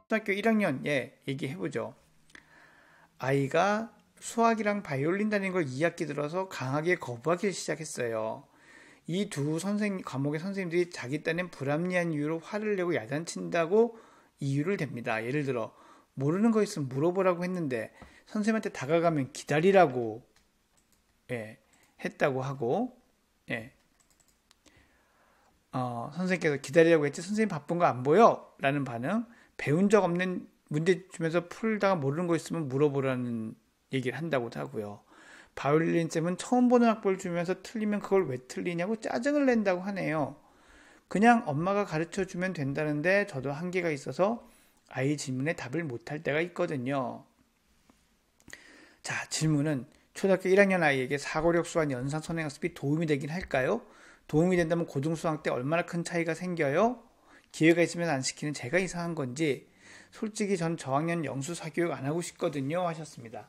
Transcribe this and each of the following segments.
초등학교 1학년에 얘기해보죠. 아이가 수학이랑 바이올린 다니는 걸 2학기 들어서 강하게 거부하기 시작했어요. 이 두 과목의 선생님들이 자기 딴엔 불합리한 이유로 화를 내고 야단친다고 이유를 댑니다. 예를 들어 모르는 거 있으면 물어보라고 했는데 선생님한테 다가가면 기다리라고 했다고 하고 선생님께서 기다리라고 했지 선생님 바쁜 거 안 보여? 라는 반응. 배운 적 없는 문제 주면서 풀다가 모르는 거 있으면 물어보라는 얘기를 한다고도 하고요. 바이올린 쌤은 처음 보는 악보를 주면서 틀리면 그걸 왜 틀리냐고 짜증을 낸다고 하네요. 그냥 엄마가 가르쳐 주면 된다는데 저도 한계가 있어서 아이 질문에 답을 못할 때가 있거든요. 자, 질문은 초등학교 1학년 아이에게 사고력 수학 연산 선행학습이 도움이 되긴 할까요? 도움이 된다면 고등수학 때 얼마나 큰 차이가 생겨요? 기회가 있으면 안 시키는 제가 이상한 건지 솔직히 전 저학년 영수 사교육 안 하고 싶거든요 하셨습니다.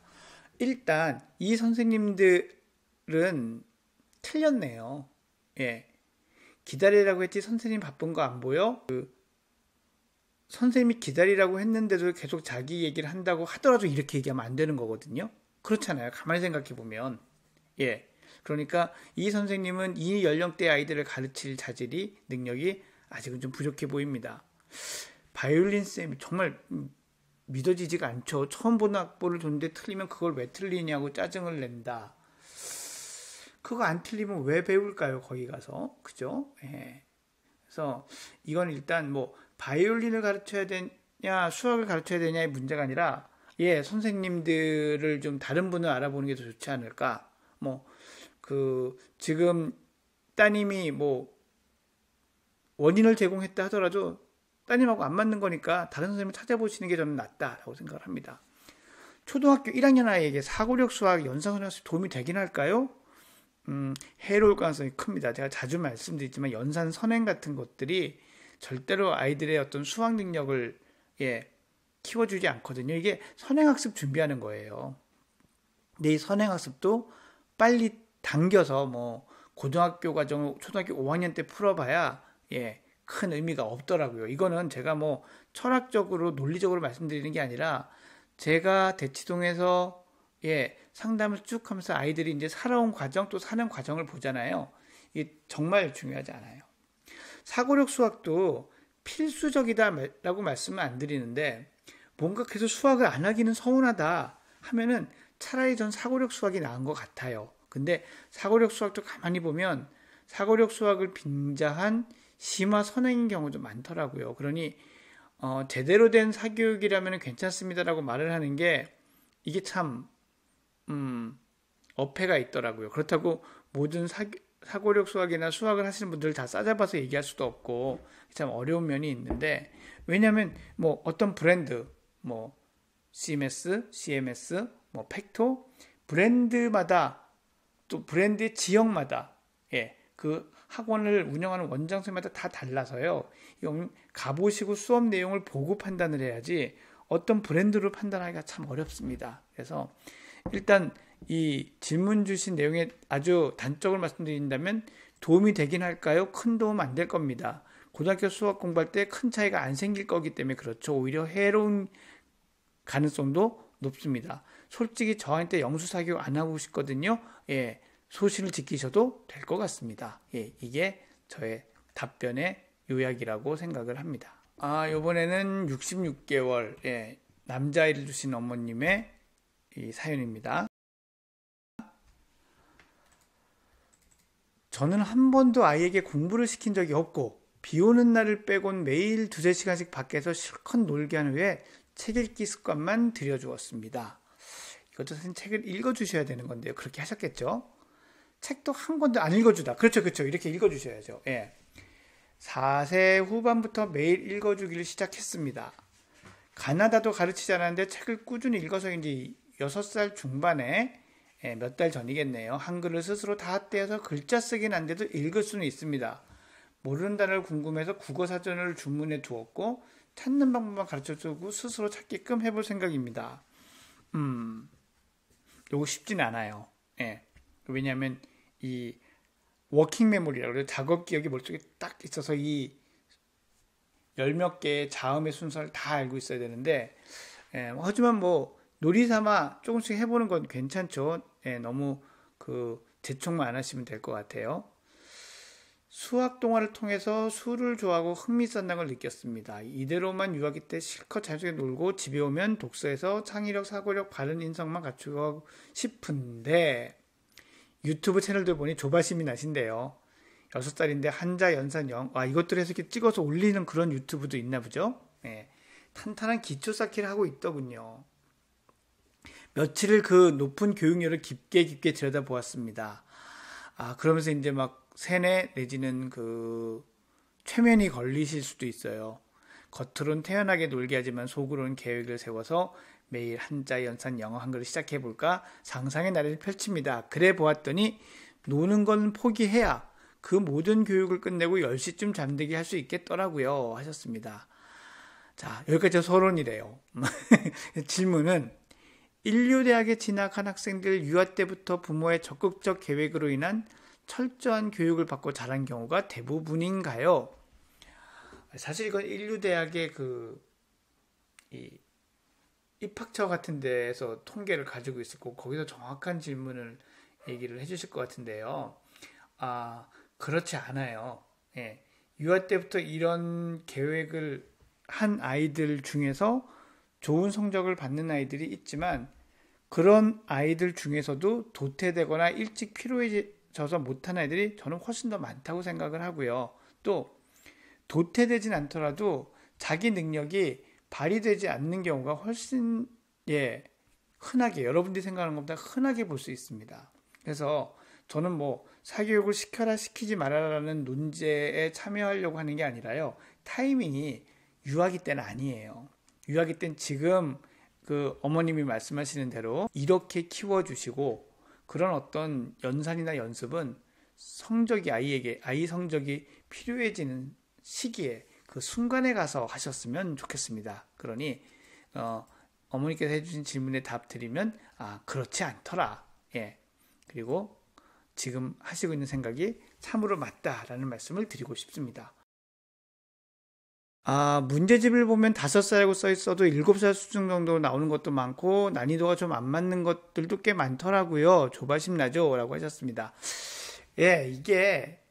일단 이 선생님들은 틀렸네요. 기다리라고 했지 선생님 바쁜 거 안 보여? 선생님이 기다리라고 했는데도 계속 자기 얘기를 한다고 하더라도 이렇게 얘기하면 안 되는 거거든요. 그렇잖아요. 가만히 생각해 보면. 그러니까 이 선생님은 이 연령대 아이들을 가르칠 자질이 능력이 아직은 좀 부족해 보입니다. 바이올린 쌤이 정말 믿어지지가 않죠. 처음 보는 악보를 줬는데 틀리면 그걸 왜 틀리냐고 짜증을 낸다. 그거 안 틀리면 왜 배울까요? 거기 가서. 그죠? 그래서 이건 일단 뭐 바이올린을 가르쳐야 되냐 수학을 가르쳐야 되냐의 문제가 아니라 선생님들을 좀 다른 분을 알아보는 게 더 좋지 않을까. 지금 따님이 원인을 제공했다 하더라도 따님하고 안 맞는 거니까 다른 선생님을 찾아보시는 게 저는 낫다라고 생각을 합니다. 초등학교 1학년 아이에게 사고력 수학 연산선행학습이 도움이 되긴 할까요? 해로울 가능성이 큽니다. 제가 자주 말씀드리지만 연산 선행 같은 것들이 절대로 아이들의 어떤 수학 능력을 키워주지 않거든요. 이게 선행학습 준비하는 거예요. 근데 이 선행학습도 빨리 당겨서 고등학교 과정을 초등학교 5학년 때 풀어봐야 큰 의미가 없더라고요. 이거는 제가 철학적으로 논리적으로 말씀드리는 게 아니라 제가 대치동에서 상담을 쭉 하면서 아이들이 이제 살아온 과정 또 사는 과정을 보잖아요. 이게 정말 중요하지 않아요. 사고력 수학도 필수적이다라고 말씀은 안 드리는데 뭔가 계속 수학을 안 하기는 서운하다 하면은 차라리 전 사고력 수학이 나은 것 같아요. 근데 사고력 수학도 가만히 보면 사고력 수학을 빙자한 심화 선행인 경우도 많더라고요. 그러니 제대로 된 사교육이라면 괜찮습니다라고 말을 하는 게 이게 참 어폐가 있더라고요. 그렇다고 모든 사고력 수학이나 수학을 하시는 분들 다 싸잡아서 얘기할 수도 없고 참 어려운 면이 있는데 왜냐하면 어떤 브랜드 CMS, CMS, 팩토 브랜드마다 또 브랜드의 지역마다 그 학원을 운영하는 원장 선생님마다 다 달라서요. 가보시고 수업 내용을 보고 판단을 해야지 어떤 브랜드로 판단하기가 참 어렵습니다. 그래서 일단 이 질문 주신 내용에 아주 단적으로 말씀드린다면 도움이 되긴 할까요? 큰 도움 안 될 겁니다. 고등학교 수학 공부할 때 큰 차이가 안 생길 거기 때문에 그렇죠. 오히려 해로운 가능성도 높습니다. 솔직히 저한테 영수사교육 안 하고 싶거든요. 소신을 지키셔도 될 것 같습니다. 이게 저의 답변의 요약이라고 생각을 합니다. 이번에는 66개월 남자아이를 두신 어머님의 이 사연입니다. 저는 한 번도 아이에게 공부를 시킨 적이 없고 비 오는 날을 빼곤 매일 2-3시간씩 밖에서 실컷 놀게 한 후에 책 읽기 습관만 들여주었습니다. 이것도 사실 책을 읽어주셔야 되는 건데요. 그렇게 하셨겠죠? 책도 한 권도 안 읽어주다. 그렇죠. 이렇게 읽어주셔야죠. 4세 후반부터 매일 읽어주기를 시작했습니다. 가나다도 가르치지 않았는데 책을 꾸준히 읽어서인지 6살 중반에 몇 달 전이겠네요. 한글을 스스로 다 떼어서 글자 쓰긴 안 돼도 읽을 수는 있습니다. 모르는 단어를 궁금해서 국어사전을 주문해 두었고 찾는 방법만 가르쳐주고 스스로 찾게끔 해볼 생각입니다. 요거 쉽진 않아요. 왜냐하면 이 워킹 메모리라고 해요. 작업 기억이 머릿속에 딱 있어서 이 열 몇 개의 자음의 순서를 다 알고 있어야 되는데, 하지만 뭐 놀이 삼아 조금씩 해보는 건 괜찮죠. 너무 그 재촉만 안 하시면 될 것 같아요. 수학 동화를 통해서 수를 좋아하고 흥미있었다는 걸 느꼈습니다. 이대로만 유아기 때 실컷 자유롭게 놀고 집에 오면 독서에서 창의력, 사고력, 바른 인성만 갖추고 싶은데 유튜브 채널들 보니 조바심이 나신대요. 6살인데 한자, 연산, 영, 이것들 해서 이렇게 찍어서 올리는 그런 유튜브도 있나 보죠. 탄탄한 기초 쌓기를 하고 있더군요. 며칠을 그 높은 교육열을 깊게 들여다보았습니다. 그러면서 이제 막 세뇌 내지는 그 최면이 걸리실 수도 있어요. 겉으론 태연하게 놀게 하지만 속으로는 계획을 세워서 매일 한자, 연산, 영어, 한글을 시작해볼까 상상의 나래를 펼칩니다. 그래 보았더니 노는 건 포기해야 그 모든 교육을 끝내고 10시쯤 잠들게 할 수 있겠더라고요. 하셨습니다. 자, 여기까지 서론이래요. 질문은 인류대학에 진학한 학생들 유아 때부터 부모의 적극적 계획으로 인한 철저한 교육을 받고 자란 경우가 대부분인가요? 사실 이건 인류대학의 입학처 같은 데에서 통계를 가지고 있을 거고 거기서 정확한 질문을 얘기를 해주실 것 같은데요. 그렇지 않아요. 유아 때부터 이런 계획을 한 아이들 중에서 좋은 성적을 받는 아이들이 있지만 그런 아이들 중에서도 도태되거나 일찍 피로해져서 못한 아이들이 저는 훨씬 더 많다고 생각을 하고요. 또 도태되진 않더라도 자기 능력이 발휘되지 않는 경우가 훨씬 흔하게 여러분들이 생각하는 것보다 흔하게 볼 수 있습니다. 그래서 저는 뭐 사교육을 시켜라 시키지 말아라는 논제에 참여하려고 하는 게 아니라요. 타이밍이 유아기 때는 아니에요. 유아기 때는 지금 그 어머님이 말씀하시는 대로 이렇게 키워주시고 그런 어떤 연산이나 연습은 성적이 아이 성적이 필요해지는 시기에 그 순간에 가서 하셨으면 좋겠습니다. 그러니 어머니께서 해주신 질문에 답 드리면 그렇지 않더라. 그리고 지금 하시고 있는 생각이 참으로 맞다라는 말씀을 드리고 싶습니다. 문제집을 보면 5살이라고 써 있어도 7살 수준 정도 나오는 것도 많고 난이도가 좀 안 맞는 것들도 꽤 많더라고요. 조바심 나죠? 라고 하셨습니다. 이게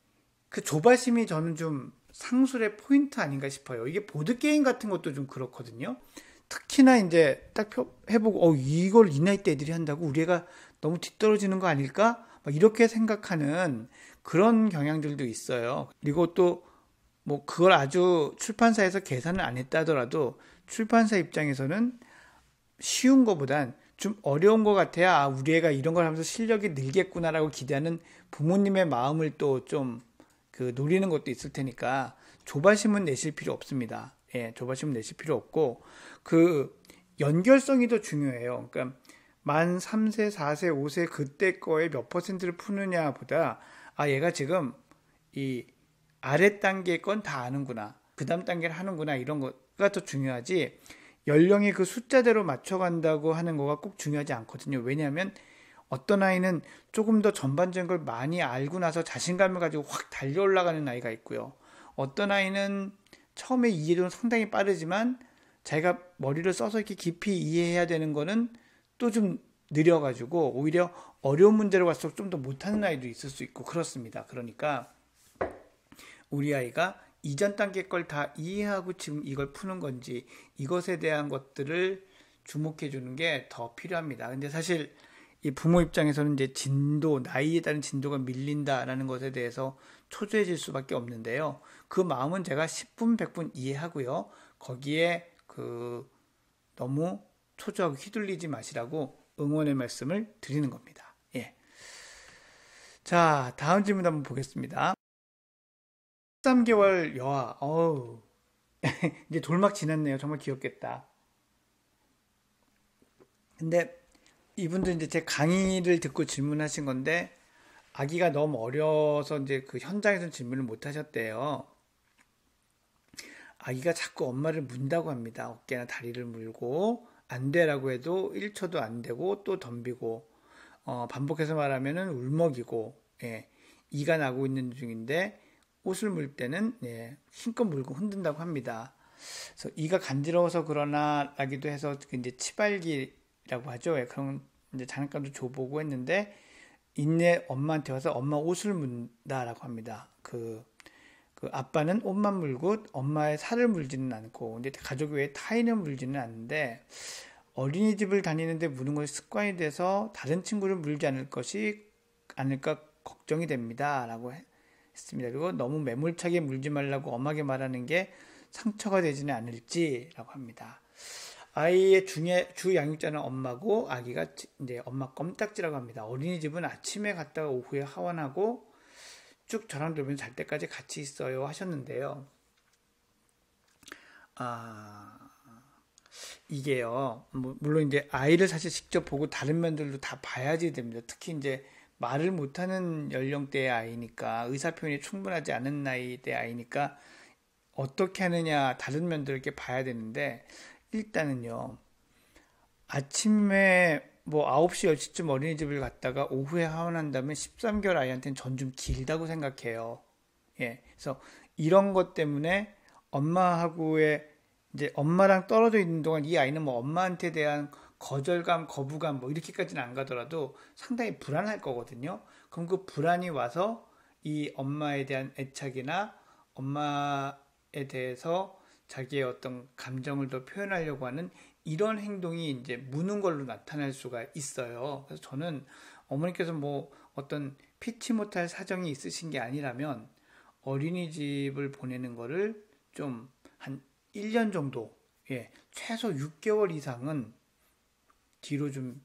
그 조바심이 저는 좀 상술의 포인트 아닌가 싶어요. 이게 보드게임 같은 것도 좀 그렇거든요. 특히나 이제 딱 해보고 이걸 이 나이 때 애들이 한다고 우리 애가 너무 뒤떨어지는 거 아닐까? 막 이렇게 생각하는 그런 경향들도 있어요. 그리고 또 뭐 그걸 아주 출판사에서 계산을 안 했다 하더라도 출판사 입장에서는 쉬운 거보단 좀 어려운 것 같아야 우리 애가 이런 걸 하면서 실력이 늘겠구나라고 기대하는 부모님의 마음을 또 좀 노리는 것도 있을 테니까 조바심은 내실 필요 없습니다. 조바심은 내실 필요 없고 그 연결성이 더 중요해요. 그러니까 만 3세, 4세, 5세 그때 거에 몇 퍼센트를 푸느냐 보다 얘가 지금 이 아래 단계 건 다 아는구나. 그 다음 단계를 하는구나. 이런 거가 더 중요하지. 연령이 그 숫자대로 맞춰간다고 하는 거가 꼭 중요하지 않거든요. 왜냐하면 어떤 아이는 조금 더 전반적인 걸 많이 알고 나서 자신감을 가지고 확 달려 올라가는 아이가 있고요. 어떤 아이는 처음에 이해도는 상당히 빠르지만 자기가 머리를 써서 이렇게 깊이 이해해야 되는 거는 또 좀 느려가지고 오히려 어려운 문제로 갈수록 좀 더 못하는 아이도 있을 수 있고 그렇습니다. 그러니까 우리 아이가 이전 단계 걸 다 이해하고 지금 이걸 푸는 건지 이것에 대한 것들을 주목해 주는 게 더 필요합니다. 근데 사실 이 부모 입장에서는 이제 나이에 따른 진도가 밀린다라는 것에 대해서 초조해질 수밖에 없는데요. 그 마음은 제가 10분, 100분 이해하고요. 거기에 너무 초조하고 휘둘리지 마시라고 응원의 말씀을 드리는 겁니다. 자, 다음 질문 한번 보겠습니다. 13개월 여아, 이제 돌막 지났네요. 정말 귀엽겠다. 근데 이분도 이제 제 강의를 듣고 질문하신 건데, 아기가 너무 어려서 이제 그 현장에서 질문을 못 하셨대요. 아기가 자꾸 엄마를 문다고 합니다. 어깨나 다리를 물고, 안 되라고 해도 1초도 안 되고, 또 덤비고, 반복해서 말하면은 울먹이고, 이가 나고 있는 중인데, 옷을 물 때는 힘껏 물고 흔든다고 합니다. 그래서 이가 간지러워서 그러나 라기도 해서 이제 치발기라고 하죠. 예, 그런 이제 장난감도 줘보고 했는데 인내 엄마한테 와서 엄마 옷을 문다라고 합니다. 그 아빠는 옷만 물고 엄마의 살을 물지는 않고 근데 가족 외에 타인을 물지는 않는데 어린이집을 다니는데 무는 것이 습관이 돼서 다른 친구를 물지 않을까 걱정이 됩니다라고 했습니다. 그리고 너무 매몰차게 물지 말라고 엄하게 말하는 게 상처가 되지는 않을지라고 합니다. 아이의 주 양육자는 엄마고 아기가 이제 엄마 껌딱지라고 합니다. 어린이집은 아침에 갔다가 오후에 하원하고 쭉 저랑 놀면서 잘 때까지 같이 있어요 하셨는데요. 이게요. 물론 이제 아이를 사실 직접 보고 다른 면들도 다 봐야지 됩니다. 특히 이제 말을 못하는 연령대의 아이니까 의사 표현이 충분하지 않은 나이대 아이니까 어떻게 하느냐 다른 면들을 이렇게 봐야 되는데 일단은요. 아침에 뭐 9시, 10시쯤 어린이집을 갔다가 오후에 하원한다면 13개월 아이한테는 전 좀 길다고 생각해요. 예. 그래서 이런 것 때문에 엄마하고의 이제 엄마랑 떨어져 있는 동안 이 아이는 뭐 엄마한테 대한 거절감, 거부감 뭐 이렇게까지는 안 가더라도 상당히 불안할 거거든요. 그럼 그 불안이 와서 이 엄마에 대한 애착이나 엄마에 대해서 자기의 어떤 감정을 더 표현하려고 하는 이런 행동이 이제 무는 걸로 나타날 수가 있어요. 그래서 저는 어머니께서 뭐 어떤 피치 못할 사정이 있으신 게 아니라면 어린이집을 보내는 거를 좀 한 1년 정도, 예, 최소 6개월 이상은 뒤로 좀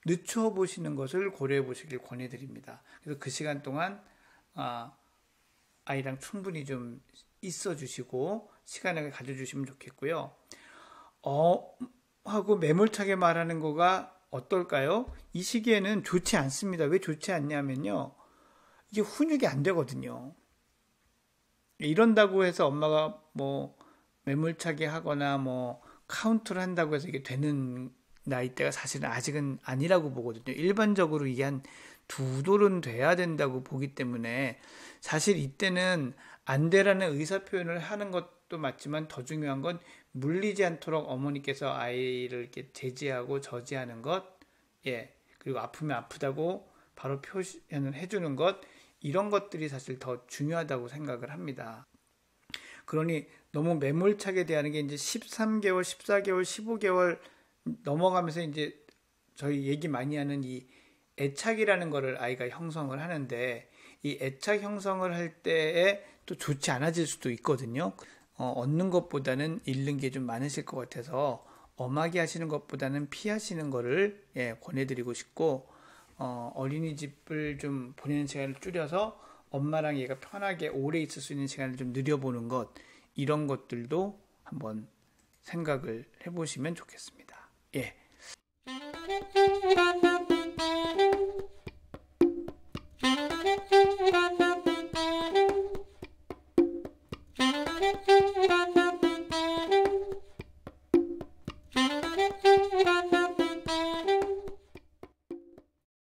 늦춰 보시는 것을 고려해 보시길 권해드립니다. 그래서 그 시간 동안 아이랑 충분히 좀 있어 주시고 시간을 가져주시면 좋겠고요. 하고 매몰차게 말하는 거가 어떨까요? 이 시기에는 좋지 않습니다. 왜 좋지 않냐면요. 이게 훈육이 안 되거든요. 이런다고 해서 엄마가 뭐 매몰차게 하거나 뭐 카운트를 한다고 해서 이게 되는 나이대가 사실은 아직은 아니라고 보거든요. 일반적으로 이게 한 2돌은 돼야 된다고 보기 때문에 사실 이때는 안 되라는 의사 표현을 하는 것도 맞지만 더 중요한 건 물리지 않도록 어머니께서 아이를 이렇게 제지하고 저지하는 것, 예, 그리고 아프면 아프다고 바로 표현을 해주는 것, 이런 것들이 사실 더 중요하다고 생각을 합니다. 그러니 너무 매몰차게 대하는 게 이제 13개월, 14개월, 15개월 넘어가면서 이제 저희 얘기 많이 하는 이 애착이라는 거를 아이가 형성을 하는데 이 애착 형성을 할 때에 또 좋지 않아질 수도 있거든요. 얻는 것보다는 잃는 게 좀 많으실 것 같아서 엄하게 하시는 것보다는 피하시는 거를 권해드리고 싶고 어린이집을 좀 보내는 시간을 줄여서 엄마랑 얘가 편하게 오래 있을 수 있는 시간을 좀 늘려보는 것 이런 것들도 한번 생각을 해보시면 좋겠습니다. 예.